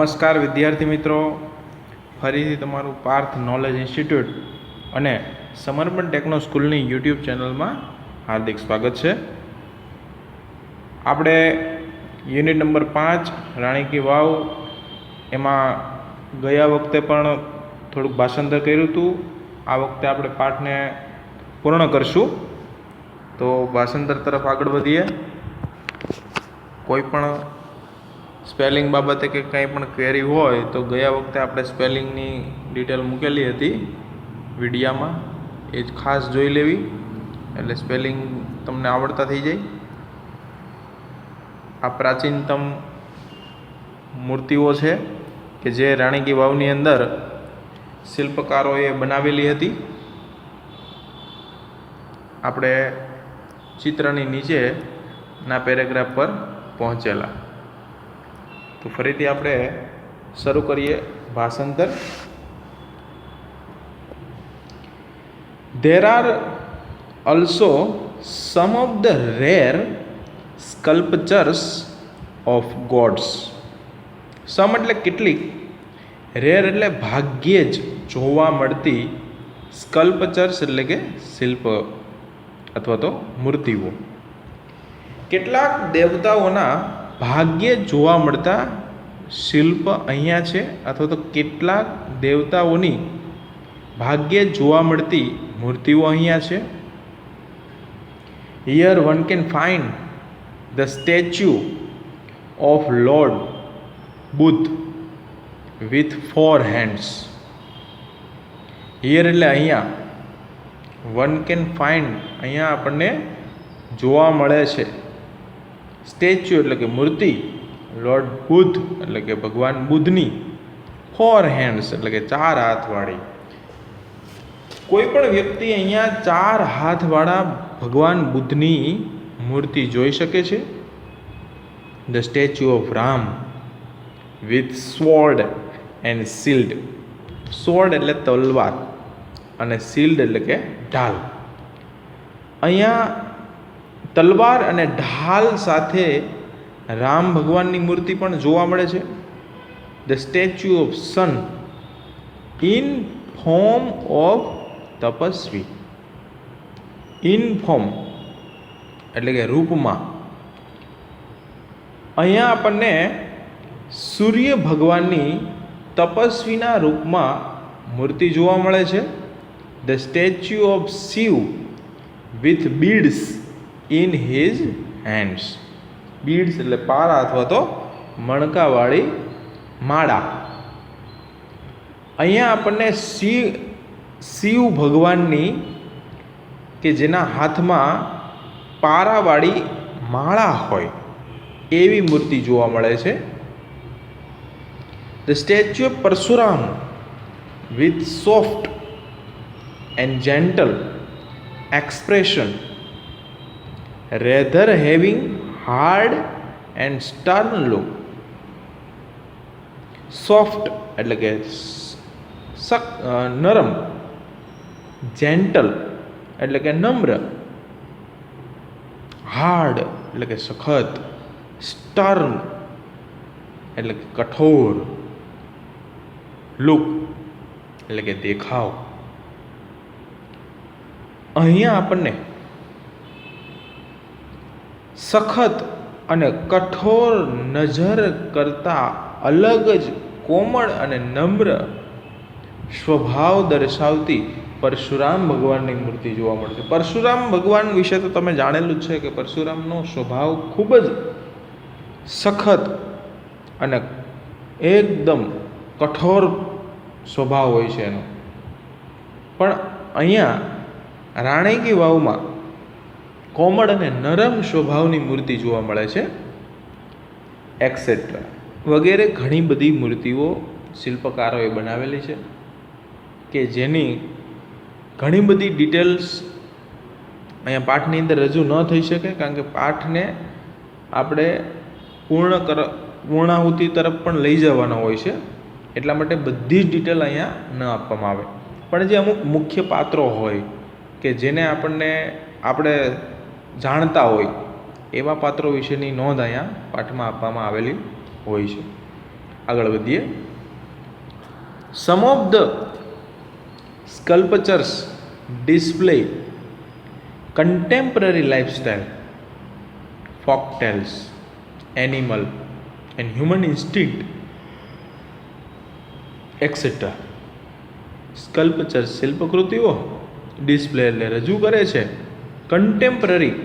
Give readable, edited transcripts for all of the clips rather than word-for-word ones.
નમસ્કાર વિદ્યાર્થી મિત્રો, ફરીથી તમારું પાર્થ નોલેજ ઇન્સ્ટિટ્યૂટ અને સમર્પણ ટેકનો સ્કૂલની યુટ્યુબ ચેનલમાં હાર્દિક સ્વાગત છે. આપણે યુનિટ નંબર 5 રાણી કી વાવ એમાં ગયા વખતે પણ થોડુંક ભાષાંતર કર્યું હતું. આ વખતે આપણે પાઠને પૂર્ણ કરશું. તો ભાષાંતર તરફ આગળ વધીએ. કોઈ પણ સ્પેલિંગ બાબતે કે કંઈ પણ ક્વેરી હોય તો ગયા વખતે આપણે સ્પેલિંગની ડિટેલ મૂકેલી હતી વિડીયામાં, એ જ ખાસ જોઈ લેવી, એટલે સ્પેલિંગ તમને આવડતા થઈ જાય. આ પ્રાચીનતમ મૂર્તિઓ છે કે જે રાણી કી વાવની અંદર શિલ્પકારોએ બનાવેલી હતી. આપણે ચિત્રની નીચેના પેરેગ્રાફ પર પહોંચેલા. તો ફરીથી આપણે શરૂ કરીએ ભાષાંતર. There are also some of the rare sculptures of gods. Some એટલે કેટલીક, rare એટલે ભાગ્યે જ જોવા મળતી, સ્કલ્પચર્સ એટલે કે શિલ્પ અથવા તો મૂર્તિઓ. કેટલાક દેવતાઓના ભાગ્યે જોવા મળતા શિલ્પ અહીંયા છે, અથવા તો કેટલાક દેવતાઓની ભાગ્યે જોવા મળતી મૂર્તિઓ અહીંયા છે. Here one can find the statue of Lord Buddha with 4 hands. Here એટલે અહીંયા, one can find અહીંયા આપણને જોવા મળે છે. સ્ટેચ્યુ એટલે કે મૂર્તિ, લોર્ડ બુદ્ધ એટલે કે ભગવાન બુદ્ધની, 4 hands એટલે કે 4 હાથવાળી. કોઈ પણ વ્યક્તિ અહીંયા 4 હાથવાળા ભગવાન બુદ્ધની મૂર્તિ જોઈ શકે છે. The statue of Ram with sword and shield. Sword એટલે તલવાર અને શિલ્ડ એટલે કે ઢાલ. અહીંયા તલવાર અને ઢાલ સાથે રામ ભગવાનની મૂર્તિ પણ જોવા મળે છે. The statue of sun in form of તપસ્વી. ઇન ફોર્મ એટલે કે રૂપમાં. અહીંયા આપણને સૂર્ય ભગવાનની તપસ્વીના રૂપમાં મૂર્તિ જોવા મળે છે. The statue of Shiva with beads in his hands. Beads એટલે પારા અથવા તો મણકાવાળી માળા. અહીંયા આપણને શિવ ભગવાનની કે જેના હાથમાં પારાવાળી માળા હોય એવી મૂર્તિ જોવા મળે છે. The statue of Parshuram with soft and gentle expression rather having hard and stern look. Soft એટલે કે નરમ, જેન્ટલ એટલે કે નમ્ર, હાર્ડ એટલે કે સખત, સ્ટર્ન એટલે કે કઠોર, લુક એટલે કે દેખાવ. અહીંયા આપણને સખત અને કઠોર નજર કરતા અલગ જ કોમળ અને નમ્ર સ્વભાવ દર્શાવતી પરશુરામ ભગવાનની મૂર્તિ જોવા મળે છે. પરશુરામ ભગવાન વિશે તો તમે જાણેલું જ છે કે પરશુરામનો સ્વભાવ ખૂબ જ સખત અને એકદમ કઠોર સ્વભાવ હોય છે એનો. પણ અહીંયા રાણી કી વાવમાં કોમળ અને નરમ સ્વભાવની મૂર્તિ જોવા મળે છે, એક્સેટ્રા વગેરે ઘણી બધી મૂર્તિઓ શિલ્પકારોએ બનાવેલી છે કે જેની ઘણી બધી ડિટેલ્સ અહીંયા પાઠની અંદર રજૂ ન થઈ શકે, કારણ કે પાઠને આપણે પૂર્ણાહુતિ તરફ પણ લઈ જવાનો હોય છે. એટલા માટે બધી જ ડિટેલ અહીંયા ન આપવામાં આવે. પણ જે અમુક મુખ્ય પાત્રો હોય કે જેને આપણે જાણતા હોય એવા પાત્રો વિશેની નોંધ અહીંયા પાઠમાં આપવામાં આવેલી હોય છે. આગળ વધીએ. Some of the sculptures display contemporary lifestyle, folk tales, animal and human instinct, etc. Sculpture શિલ્પકૃતિઓ ડિસ્પ્લે એટલે રજૂ કરે છે. કન્ટેમ્પરરી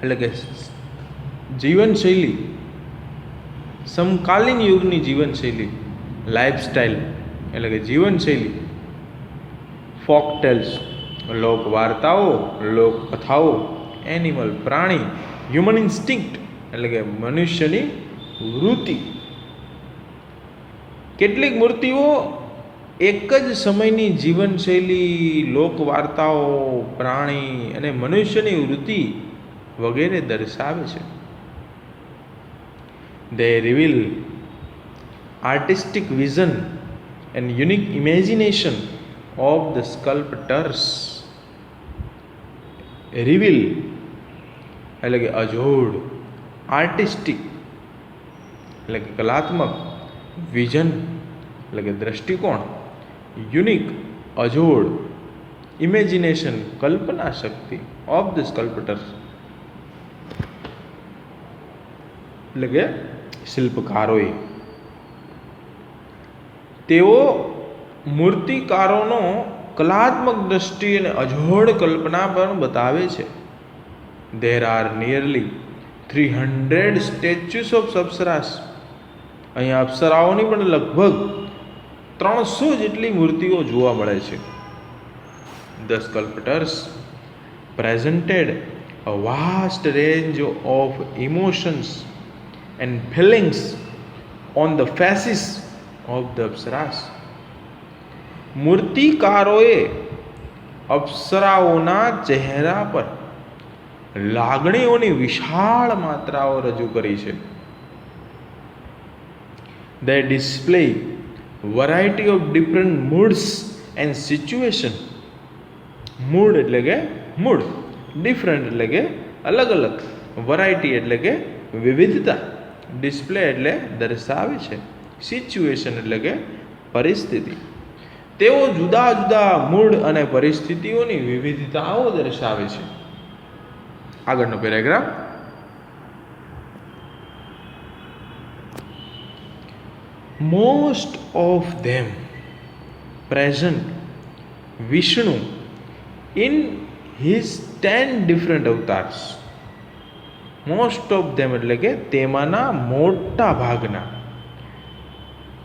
એટલે કે જીવનશૈલી, સમકાલીન યુગની જીવનશૈલી. લાઈફસ્ટાઈલ એટલે કે જીવનશૈલી. ફોક ટેલ્સ લોક વાર્તાઓ, લોક કથાઓ. એનિમલ પ્રાણી. હ્યુમન ઇન્સ્ટિંક્ટ એટલે કે મનુષ્યની વૃત્તિ. કેટલીક મૂર્તિઓ એક જ સમયની જીવનશૈલી, લોક વાર્તાઓ, પ્રાણી અને મનુષ્યની વૃત્તિ વગેરે દર્શાવે છે. They reveal artistic vision and unique imagination of the sculptors. Reveal એટલે કે અજોડ, આર્ટિસ્ટિક એટલે કે કલાત્મક, વિઝન એટલે કે દ્રષ્ટિકોણ, યુનિક અજોડ, ઇમેજિનેશન કલ્પના શક્તિ ઓફ ધ સ્કલ્પટર્સ એટલે કે શિલ્પકારોએ. તેઓ મૂર્તિકારોનો કલાત્મક દ્રષ્ટિ અને અજોડ કલ્પના પણ બતાવે છે. There are nearly 300 statues of apsaras. અહીંયા અપ્સરાઓની પણ લગભગ 300 જેટલી મૂર્તિઓ જોવા મળે છે. The sculptors presented a vast range of emotions and feelings on the faces of the apsaras. મૂર્તિકારોએ અપ્સરાઓના ચહેરા પર લાગણીઓની વિશાળ માત્રાઓ રજૂ કરી છે. They display variety of different moods and situation. Mood એટલે કે મૂડ, ડિફરન્ટ એટલે કે અલગ અલગ, વેરાયટી એટલે કે વિવિધતા, ડિસ્પ્લે એટલે દર્શાવે છે, સિચ્યુએશન એટલે કે પરિસ્થિતિ. તેઓ જુદા જુદા મૂડ અને પરિસ્થિતિઓની વિવિધતાઓ દર્શાવે છે. આગળનો paragraph. Most of them present Vishnu in his 10 different avatars. Most of them એટલે કે તેમાંના મોટા ભાગના.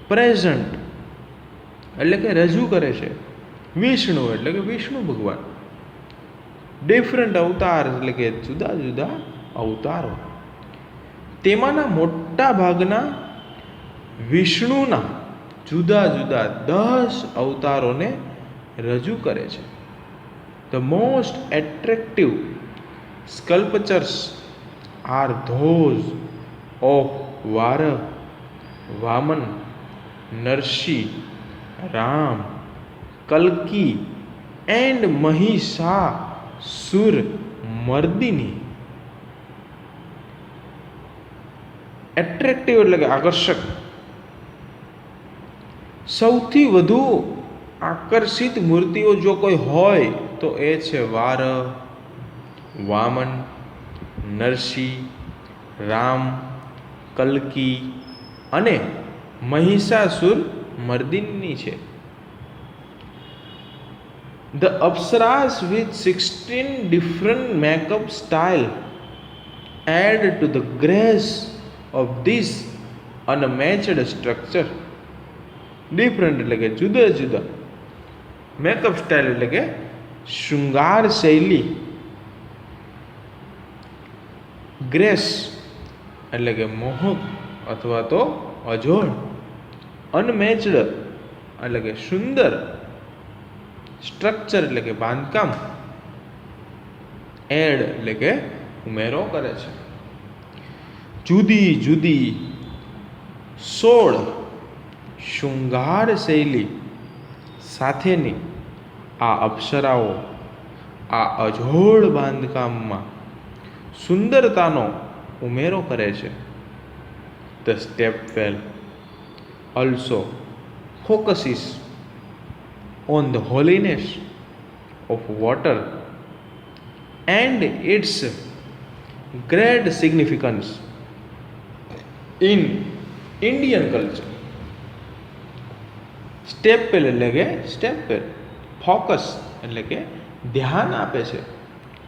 પ્રેઝન્ટ એટલે કે રજૂ કરે છે. વિષ્ણુ એટલે કે વિષ્ણુ ભગવાન. ડિફરન્ટ અવતાર એટલે કે જુદા જુદા અવતારો. તેમાંના મોટા ભાગના વિષ્ણુના જુદા જુદા 10 અવતારોને રજૂ કરે છે. The most attractive sculptures are those of Vara, Vaman, Narsi, Ram, Kalki and Mahishasur Mardini. Attractive એટલે કે આકર્ષક. સૌથી વધુ આકર્ષિત મૂર્તિઓ જો કોઈ હોય તો એ છે વાર, વામન, નરસિંહ, રામ, કલ્કી અને મહિષાસુર મર્દિની છે. The Apsaras with 16 different makeup style add to the grace of this unmatched structure. Different એટલે કે જુદા જુદા, મેકઅપ સ્ટાઇલ એટલે કે શૃંગાર શૈલી, ગ્રેસ એટલે કે મોહક અથવા તો અજોડ, અનમેચડ એટલે કે સુંદર, સ્ટ્રક્ચર એટલે કે બાંધકામ, એડ એટલે કે ઉમેરો કરે છે. જુદી જુદી 16 શૃંગાર શૈલી સાથેની આ અપ્સરાઓ આ અજોડ બાંધકામમાં સુંદરતાનો ઉમેરો કરે છે. The stepwell also focuses on the holiness of water and its great significance in Indian culture. Stepwell એટલે કે સ્ટેપવેલ, ફોકસ એટલે કે ધ્યાન આપે છે,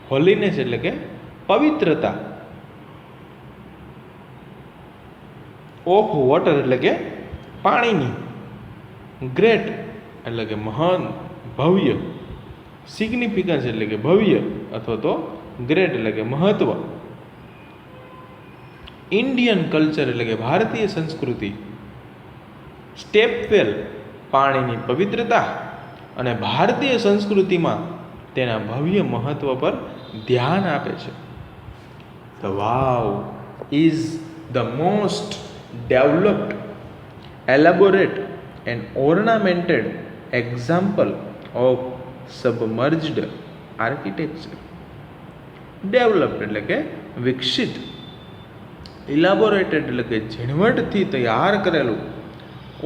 હોલીનેસ એટલે કે પવિત્રતા, ઓફ વોટર એટલે કે પાણીની, ગ્રેટ એટલે કે મહાન, ભવ્ય, સિગ્નિફિકન્સ એટલે કે ભવ્ય અથવા તો ગ્રેટ એટલે કે મહત્વ, ઇન્ડિયન કલ્ચર એટલે કે ભારતીય સંસ્કૃતિ, સ્ટેપવેલ પાણીની પવિત્રતા અને ભારતીય સંસ્કૃતિમાં તેના ભવ્ય મહત્વ પર ધ્યાન આપે છે. The wow is the most developed, elaborate and ornamented example of submerged architecture. Developed એટલે કે વિકસિત, ઇલાબોરેટેડ એટલે કે ઝીણવટથી તૈયાર કરેલું,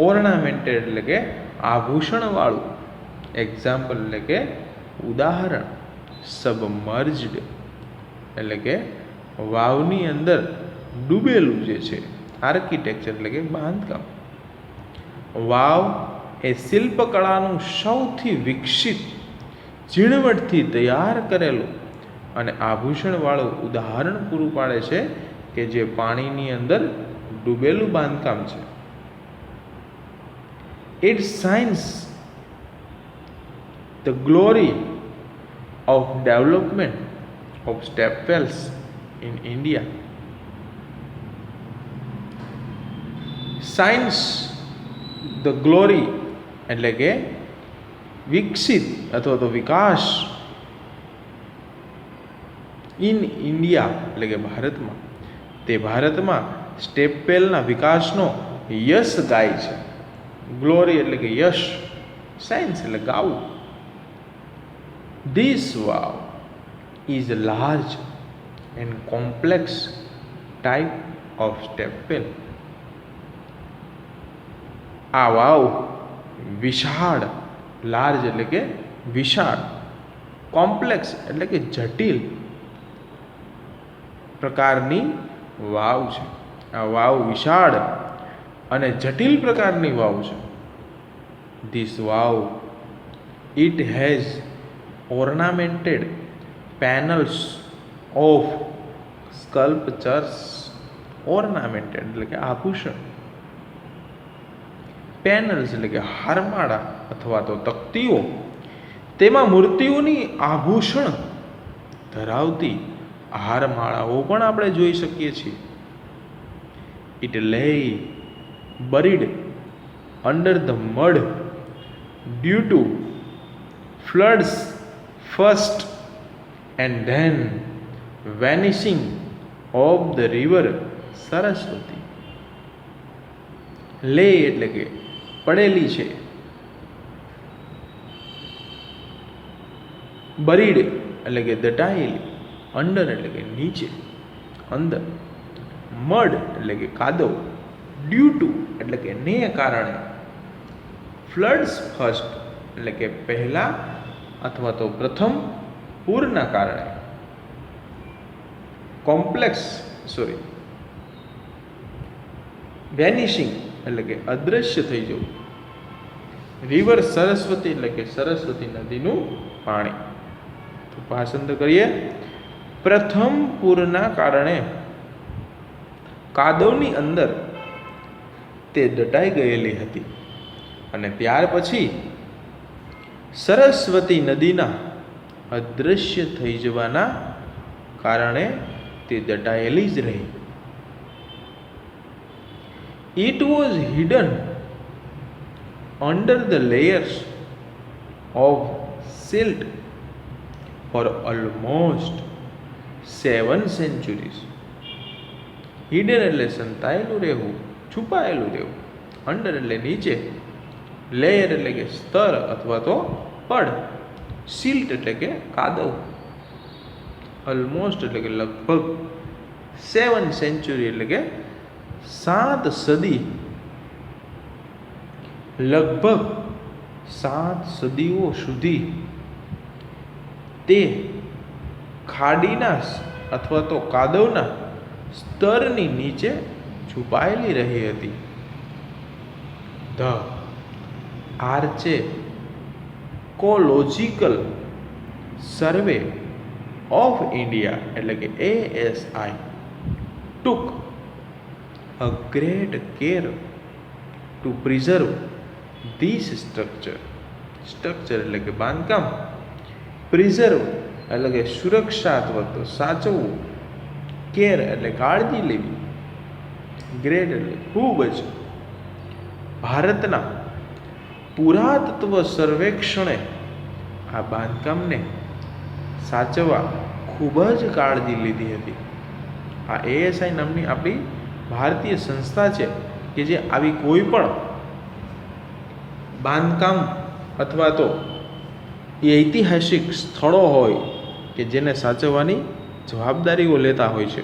ઓર્નામેન્ટેડ એટલે કે આભૂષણવાળું, એક્ઝામ્પલ એટલે કે ઉદાહરણ, સબમર્જ્ડ એટલે કે વાવની અંદર ડૂબેલું જે છે, આર્કિટેક્ચર એટલે કે બાંધકામ. વાવ એ શિલ્પકળાનું સૌથી વિકસિત, ઝીણવટથી તૈયાર કરેલું અને આભૂષણવાળું ઉદાહરણ પૂરું પાડે છે કે જે પાણીની અંદર ડૂબેલું બાંધકામ છે. It shines the glory of development of stepwells in India. Shines the glory એટલે કે વિકસિત અથવા તો વિકાસ, ઇન ઇન્ડિયા એટલે કે ભારતમાં, તે ભારતમાં સ્ટેપવેલના વિકાસનો યશ ગાય છે. ગ્લોરી એટલે કે યશ, સાયન્સ એટલે ગાવું. This wow is a large and complex type of stepwell. આ વાવ વિશાળ, લાર્જ એટલે કે વિશાળ, કોમ્પ્લેક્સ એટલે કે જટિલ પ્રકારની વાવ છે. આ વાવ વિશાળ અને જટિલ પ્રકારની વાવ છે. This wow, it has ornamented panels of sculptures. Ornamented એટલે કે આભૂષણ, પેનલ્સ એટલે કે હારમાળા અથવા તો તકતીઓ, તેમાં મૂર્તિઓની આભૂષણ ધરાવતી હારમાળાઓ પણ આપણે જોઈ શકીએ છીએ. It lay buried under the mud due to floods first and then vanishing of the river Saraswati. લે એટલે કે પડેલી છે, બરીડ એટલે કે દટાયેલી, અંડર એટલે કે નીચે, અંદર, મડ એટલે કે કાદવ, ડ્યુ ટુ એટલે કે ને કારણે, ફ્લડ્સ ફર્સ્ટ એટલે કે પહેલા અથવા તો પ્રથમ પૂરના કારણે, વેનિશિંગ એટલે કે અદૃશ્ય થઈ જવું, રિવર સરસ્વતી એટલે કે સરસ્વતી નદીનું પાણી. તો ભાષાંતર કરીએ. પ્રથમ પૂરના કારણે કાદવની અંદર તે દટાઈ ગયેલી હતી અને ત્યાર પછી સરસ્વતી નદીના અદૃશ્ય થઈ જવાના કારણે તે દટાયેલી જ રહી. It was hidden under the layers of silt for almost 7 centuries. Hidden એટલે સંતાયેલું રહેવું, છુપાયેલું રહેવું, અંડર એટલે નીચે, લેયર એટલે કે સ્તર અથવા તો પડ, સિલ્ટ એટલે કે કાદવ, ઓલમોસ્ટ એટલે કે લગભગ, 7 સેન્ચુરી એટલે કે 7 સદી લગભગ 7 સદીઓ સુધી તે ખાડીના અથવા તો કાદવના સ્તરની નીચે છુપાયેલી રહી હતી. ધ આર્ચેકોલોજીકલ સર્વે ઓફ ઇન્ડિયા એટલે કે ASI took a great care to preserve this structure. Structure એટલે કે બાંધકામ, પ્રિઝર્વ એટલે કે સુરક્ષા અથવા તો સાચવવું, કેર એટલે કાળજી લેવી, ગ્રેટ એટલે ખૂબ જ. ભારતના પુરાતત્વ સર્વેક્ષણે આ બાંધકામને સાચવવા ખૂબ જ કાળજી લીધી હતી. આ ASI નામની આપણી ભારતીય સંસ્થા છે કે જે આવી કોઈ પણ બાંધકામ અથવા તો ઐતિહાસિક સ્થળો હોય કે જેને સાચવવાની જવાબદારીઓ લેતા હોય છે,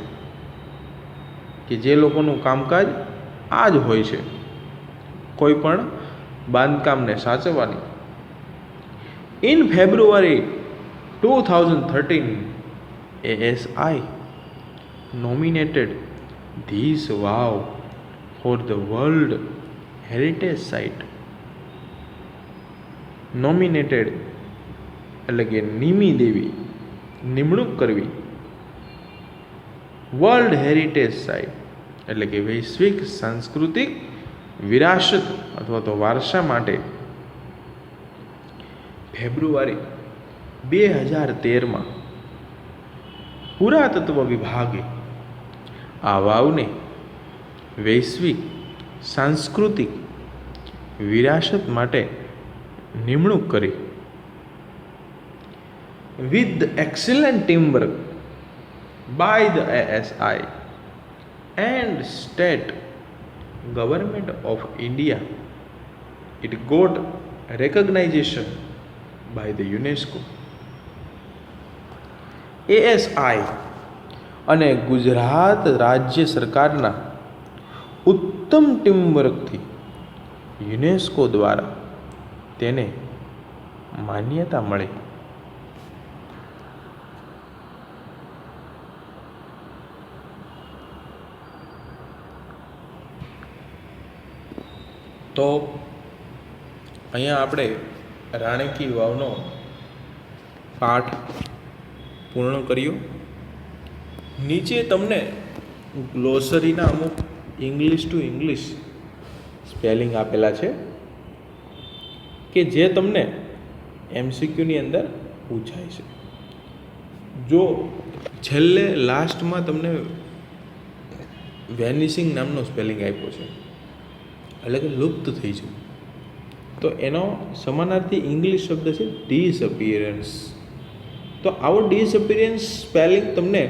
કે જે લોકોનું કામકાજ આ જ હોય છે, કોઈ પણ બાંધકામને સાચવવાની. In February 2013 ASI nominated this vow for the World Heritage Site. Nominated એટલે કે નિમી દેવી, નિમણૂક કરવી. વર્લ્ડ હેરિટેજ સાઇટ એટલે કે વૈશ્વિક સાંસ્કૃતિક વિરાસત અથવા તો વારસા માટે ફેબ્રુઆરી 2013માં પુરાતત્વ વિભાગે આ વાવને વૈશ્વિક સાંસ્કૃતિક વિરાસત માટે નિમણૂક કરી. With the excellent teamwork by the ASI and state government of India, it got recognization by the UNESCO. ASI અને ગુજરાત રાજ્ય સરકારના ઉત્તમ ટીમવર્કથી યુનેસ્કો દ્વારા તેને માન્યતા મળી. તો અહીંયા આપણે રાણી કી વાવનો પાઠ પૂર્ણ કર્યો. નીચે તમને ગ્લોસરીના અમુક ઇંગ્લિશ ટુ ઇંગ્લિશ સ્પેલિંગ આપેલા છે કે જે તમને MCQની અંદર પૂછાય છે. જો છેલ્લે લાસ્ટમાં તમને વેનિશિંગ નામનો સ્પેલિંગ આપ્યો છે એટલે કે લુપ્ત થઈ છે, તો એનો સમાનાર્થી ઇંગ્લિશ શબ્દ છે ડિસઅપિયરન્સ. તો આવો ડિસઅપિયરન્સ સ્પેલિંગ તમને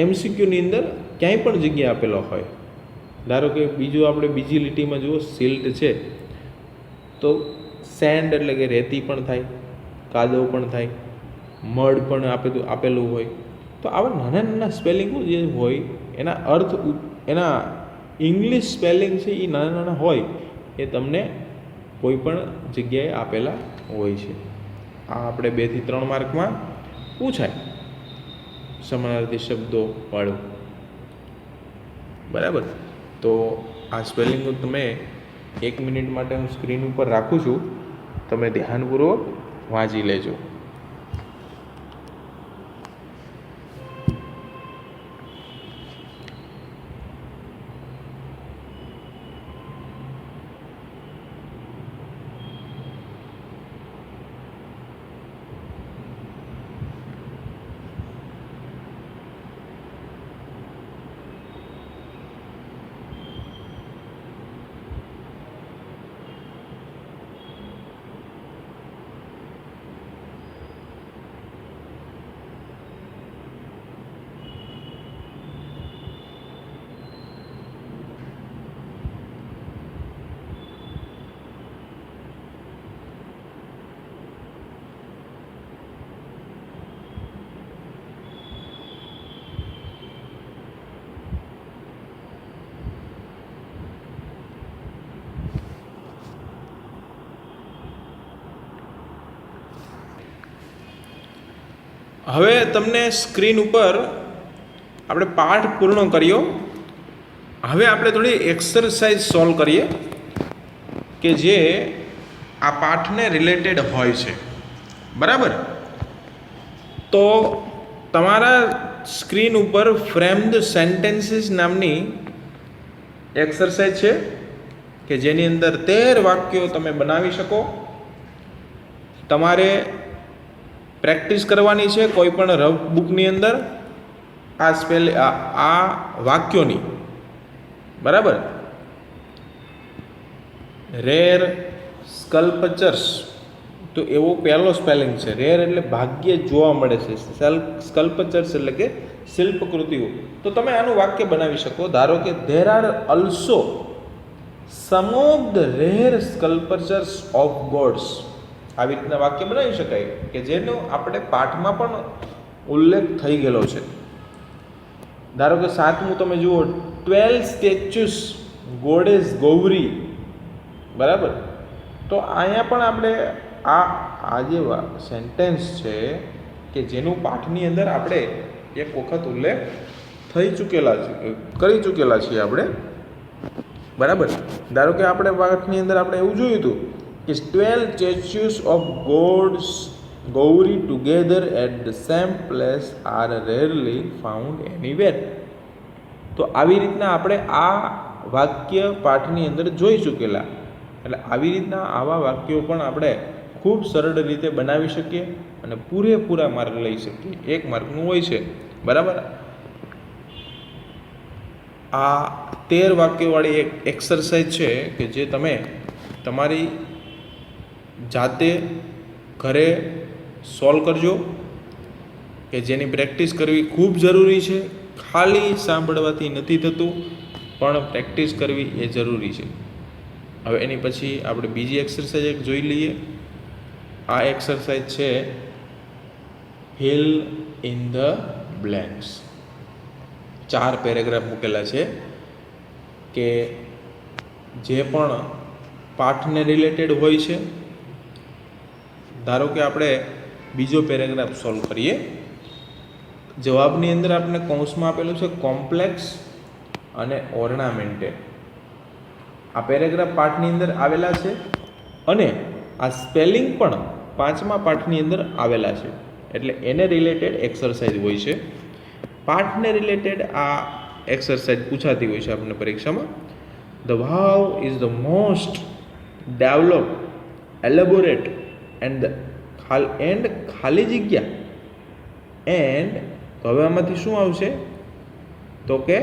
MCQની અંદર ક્યાંય પણ જગ્યાએ આપેલો હોય. ધારો કે બીજું આપણે બીજી લીટીમાં જુઓ સિલ્ટ છે તો સેન્ડ એટલે કે રેતી પણ થાય, કાદવ પણ થાય, મડ પણ આપેલું હોય. તો આવા નાના નાના સ્પેલિંગો જે હોય એના અર્થ એના ઇંગ્લિશ સ્પેલિંગ છે એ નાના નાના હોય એ તમને કોઈ પણ જગ્યાએ આપેલા હોય છે. આ આપણે 2 થી 3 માર્કમાં પૂછાય સમાનાર્થી શબ્દો વાળું. બરાબર. તો આ સ્પેલિંગ તમે 1 મિનિટ માટે હું સ્ક્રીન ઉપર રાખું છું, તમે ધ્યાનપૂર્વક વાંચી લેજો. હવે તમને સ્ક્રીન ઉપર આપણે પાઠ પૂર્ણ કર્યો. હવે આપણે થોડી એક્સરસાઇઝ સોલ્વ કરીએ કે જે આ પાઠને રિલેટેડ હોય છે. બરાબર? તો તમારા સ્ક્રીન ઉપર ફ્રેમ્ડ સેન્ટેન્સીસ નામની એક્સરસાઇઝ છે કે જેની અંદર 13 વાક્યો તમે બનાવી શકો. તમારે પ્રેક્ટિસ કરવાની છે કોઈ પણ રફ બુકની અંદર આ વાક્યોની. બરાબર? રેર સ્કલ્પચર્સ, તો એવો પહેલો સ્પેલિંગ છે. રેર એટલે ભાગ્યે જોવા મળે છે. સ્કલ્પચર્સ એટલે કે શિલ્પકૃતિઓ. તો તમે આનું વાક્ય બનાવી શકો. ધારો કે there are also some of the rare sculptures of gods. આવી રીતના વાક્ય બનાવી શકાય કે જેનો આપણે પાઠમાં પણ ઉલ્લેખ થઈ ગયેલો છે. ધારો કે 7મું તમે જુઓ, 12 સ્ટેચ્યુસ ગોડેસ ગૌરી. બરાબર? તો અહીંયા પણ આપણે આ જે સેન્ટેન્સ છે કે જેનું પાઠની અંદર આપણે એક વખત ઉલ્લેખ કરી ચૂકેલા છીએ આપણે. બરાબર? ધારો કે આપણે પાઠની અંદર આપણે એવું જોયું હતું કે 12 statues of gods Gauri together at the same place are rarely found anywhere. તો આવી રીતના આપણે આ વાક્ય પાઠની અંદર જોઈ ચૂકેલા. એટલે આવી રીતના આવા વાક્યો પણ આપણે ખૂબ સરળ રીતે બનાવી શકીએ અને પૂરેપૂરા માર્ક લઈ શકીએ. 1 માર્કનું હોય છે. બરાબર? આ 13 વાક્યોવાળી એક એક્સરસાઇઝ છે કે જે તમે તમારી જાતે ઘરે સોલ્વ કરજો, કે જેની પ્રેક્ટિસ કરવી ખૂબ જરૂરી છે. ખાલી સાંભળવાથી નથી થતું, પણ પ્રેક્ટિસ કરવી એ જરૂરી છે. હવે એની પછી આપણે બીજી એક્સરસાઇઝ એક જોઈ લઈએ. આ એક્સરસાઇઝ છે fill in the blanks. 4 paragraph મૂકેલા છે કે જે પણ પાઠને રિલેટેડ હોય છે. ધારો કે આપણે બીજો પેરેગ્રાફ સોલ્વ કરીએ. જવાબની અંદર આપણે કૌંસમાં આપેલું છે કોમ્પ્લેક્સ અને ઓર્નામેન્ટેડ. આ પેરેગ્રાફ પાઠની અંદર આવેલા છે અને આ સ્પેલિંગ પણ 5મા પાઠની અંદર આવેલા છે. એટલે એને રિલેટેડ એક્સરસાઇઝ હોય છે. પાઠને રિલેટેડ આ એક્સરસાઇઝ પૂછાતી હોય છે આપણને પરીક્ષામાં. The vav is the most developed, elaborate and ખાલી જગ્યા એન્ડ. તો હવે આમાંથી શું આવશે? તો કે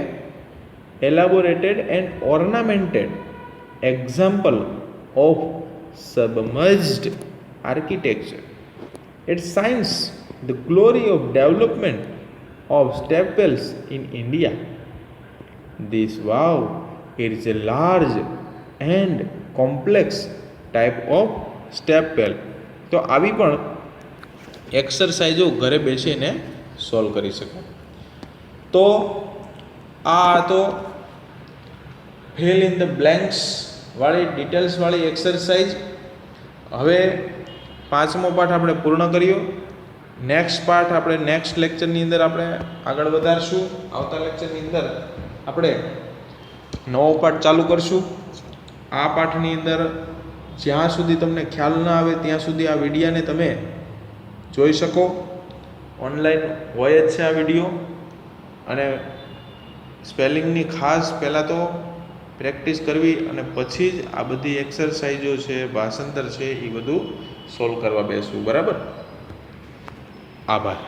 એલાબોરેટેડ and ઓર્નામેન્ટેડ example of submerged architecture. It shines the glory of development of stepwells in India. This wow is a large and complex type of stepwell. તો આવી પણ એક્સરસાઇઝો ઘરે બેસીને સોલ્વ કરી શકો. તો આ તો ફિલ ઇન ધ બ્લેન્ક્સ વાળી ડિટેલ્સવાળી એક્સરસાઇઝ. હવે 5મો પાઠ આપણે પૂર્ણ કર્યો. નેક્સ્ટ પાઠ આપણે નેક્સ્ટ લેક્ચરની અંદર આપણે આગળ વધારશું. આવતા લેક્ચરની અંદર આપણે નવો પાઠ ચાલુ કરશું. આ પાઠની અંદર જ્યાં સુધી તમને ખ્યાલ ન આવે ત્યાં સુધી આ વિડીયાને તમે જોઈ શકો. ઓનલાઈન હોય જ છે આ વિડીયો. અને સ્પેલિંગની ખાસ પહેલાં તો પ્રેક્ટિસ કરવી અને પછી જ આ બધી એક્સરસાઇઝો છે, ભાષાંતર છે, એ બધું સોલ્વ કરવા બેસવું. બરાબર? આભાર.